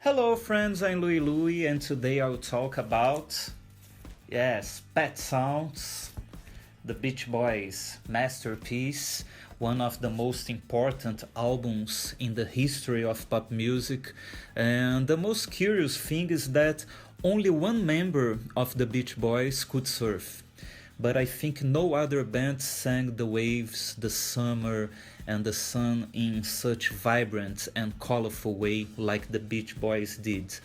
Hello friends, I'm Louie Louie and today I'll talk about, Pet Sounds, the Beach Boys' masterpiece, one of the most important albums in the history of pop music. And the most curious thing is that only one member of the Beach Boys could surf. But I think no other band sang the waves, the summer, and the sun in such vibrant and colorful way like the Beach Boys did.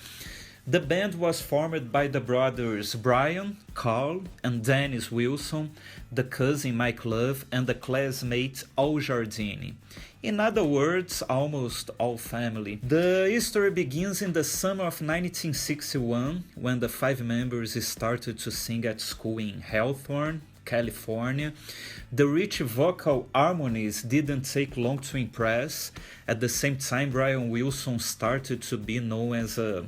The band was formed by the brothers Brian, Carl, and Dennis Wilson, the cousin Mike Love, and the classmate Al Jardine. In other words, almost all family. The history begins in the summer of 1961 when the five members started to sing at school in Hawthorne, California. The rich vocal harmonies didn't take long to impress. At the same time, Brian Wilson started to be known as a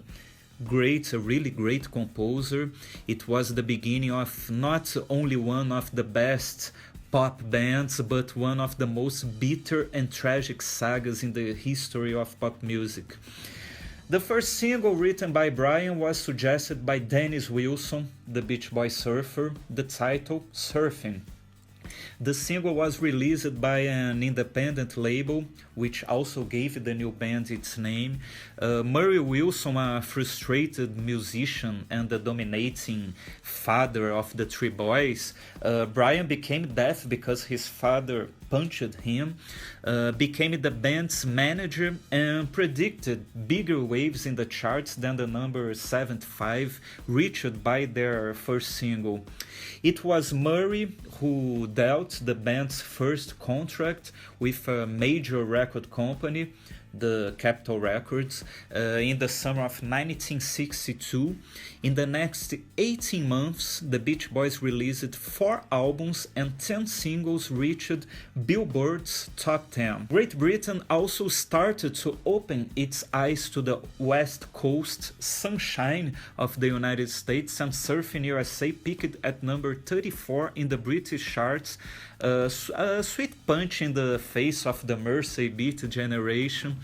really great composer. It was the beginning of not only one of the best pop bands, but one of the most bitter and tragic sagas in the history of pop music. The first single written by Brian was suggested by Dennis Wilson, the Beach Boy surfer, the title Surfing. The single was released by an independent label, which also gave the new band its name. Murray Wilson, a frustrated musician and the dominating father of the three boys, Brian became deaf because his father punched him, became the band's manager, and predicted bigger waves in the charts than the number 75 reached by their first single. It was Murray who dealt the band's first contract with a major record company, the Capitol Records, in the summer of 1962. In the next 18 months, the Beach Boys released 4 albums and 10 singles reached Billboard's top 10. Great Britain also started to open its eyes to the West Coast sunshine of the United States, and Surfing USA peaked at number 34 in the British charts, a sweet punch in the face of the Mersey beat generation.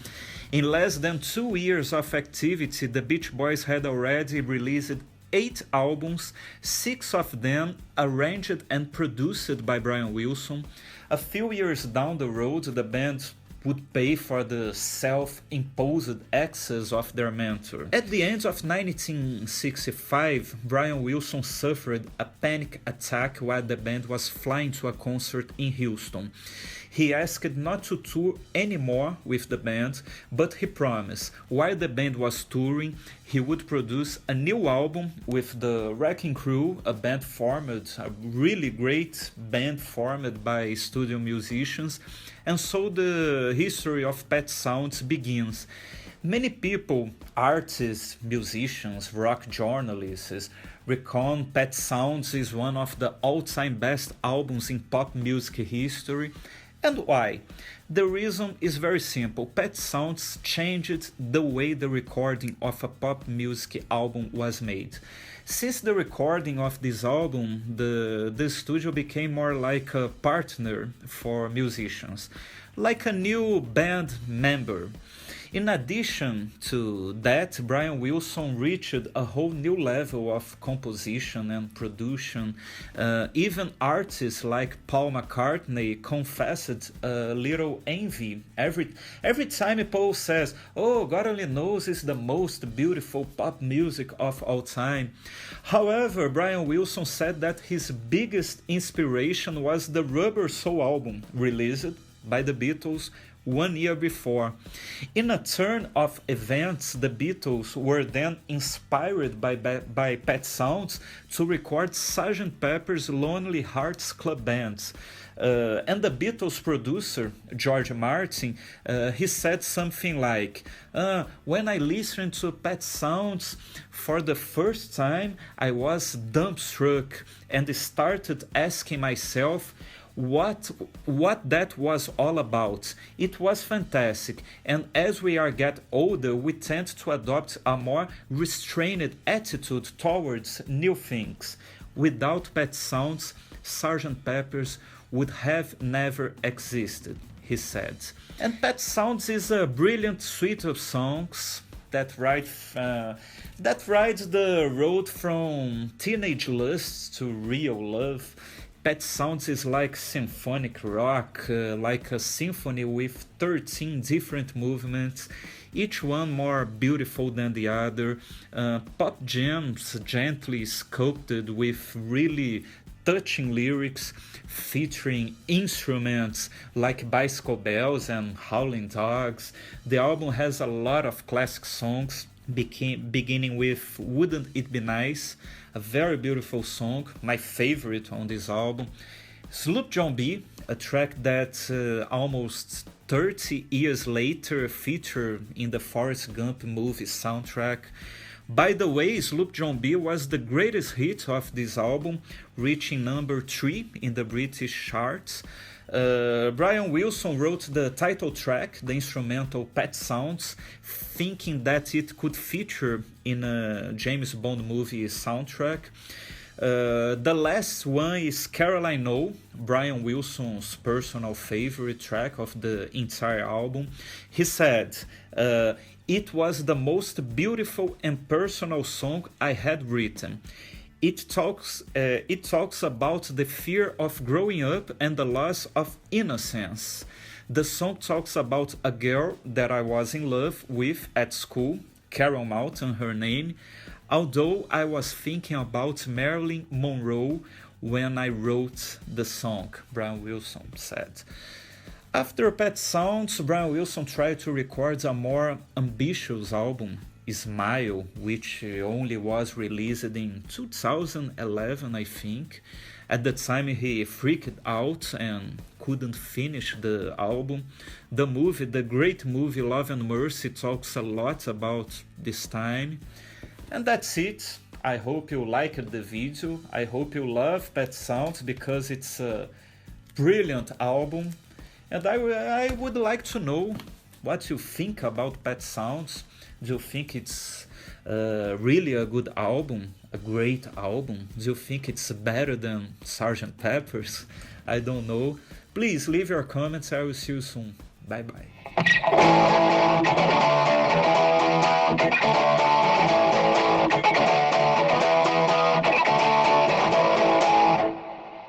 In less than 2 years of activity, the Beach Boys had already released 8 albums, 6 of them arranged and produced by Brian Wilson. A few years down the road, the band would pay for the self-imposed excess of their mentor. At the end of 1965, Brian Wilson suffered a panic attack while the band was flying to a concert in Houston. He asked not to tour anymore with the band, but he promised while the band was touring, he would produce a new album with the Wrecking Crew, a really great band formed by studio musicians. And so the history of Pet Sounds begins. Many people, artists, musicians, rock journalists, reckon Pet Sounds is one of the all-time best albums in pop music history. And why? The reason is very simple. Pet Sounds changed the way the recording of a pop music album was made. Since the recording of this album, the studio became more like a partner for musicians, like a new band member. In addition to that, Brian Wilson reached a whole new level of composition and production. Even artists like Paul McCartney confessed a little envy every time Paul says, "Oh, God only knows is the most beautiful pop music of all time." However, Brian Wilson said that his biggest inspiration was the Rubber Soul album released by the Beatles 1 year before. In a turn of events, the Beatles were then inspired by Pet Sounds to record Sgt. Pepper's Lonely Hearts Club Band. And the Beatles producer, George Martin, he said something like, when I listened to Pet Sounds for the first time, I was dumbstruck and started asking myself, what that was all about. It was fantastic, and as we get older, we tend to adopt a more restrained attitude towards new things. Without Pet Sounds, Sgt. Pepper's would have never existed, he said. And Pet Sounds is a brilliant suite of songs, that rides the road from teenage lust to real love. Pet Sounds is like symphonic rock, like a symphony with 13 different movements, each one more beautiful than the other. Pop gems gently sculpted with really touching lyrics featuring instruments like bicycle bells and howling dogs. The album has a lot of classic songs, beginning with Wouldn't It Be Nice, a very beautiful song, my favorite on this album. Sloop John B, a track that almost 30 years later featured in the Forrest Gump movie soundtrack. By the way, Sloop John B was the greatest hit of this album, reaching number 3 in the British charts. Brian Wilson wrote the title track, the instrumental Pet Sounds, thinking that it could feature in a James Bond movie soundtrack. The last one is Caroline No, Brian Wilson's personal favorite track of the entire album. He said, it was the most beautiful and personal song I had written. It talks about the fear of growing up and the loss of innocence. The song talks about a girl that I was in love with at school, Carol Moulton, her name, although I was thinking about Marilyn Monroe when I wrote the song, Brian Wilson said. After Pet Sounds, Brian Wilson tried to record a more ambitious album, Smile, which only was released in 2011, I think. At the time, he freaked out and couldn't finish the album. The great movie Love and Mercy, talks a lot about this time. And that's it. I hope you liked the video. I hope you love Pet Sounds because it's a brilliant album. And I would like to know what you think about Pet Sounds. Do you think it's really a good album, a great album? Do you think it's better than Sgt. Pepper's? I don't know. Please leave your comments. I will see you soon. Bye bye.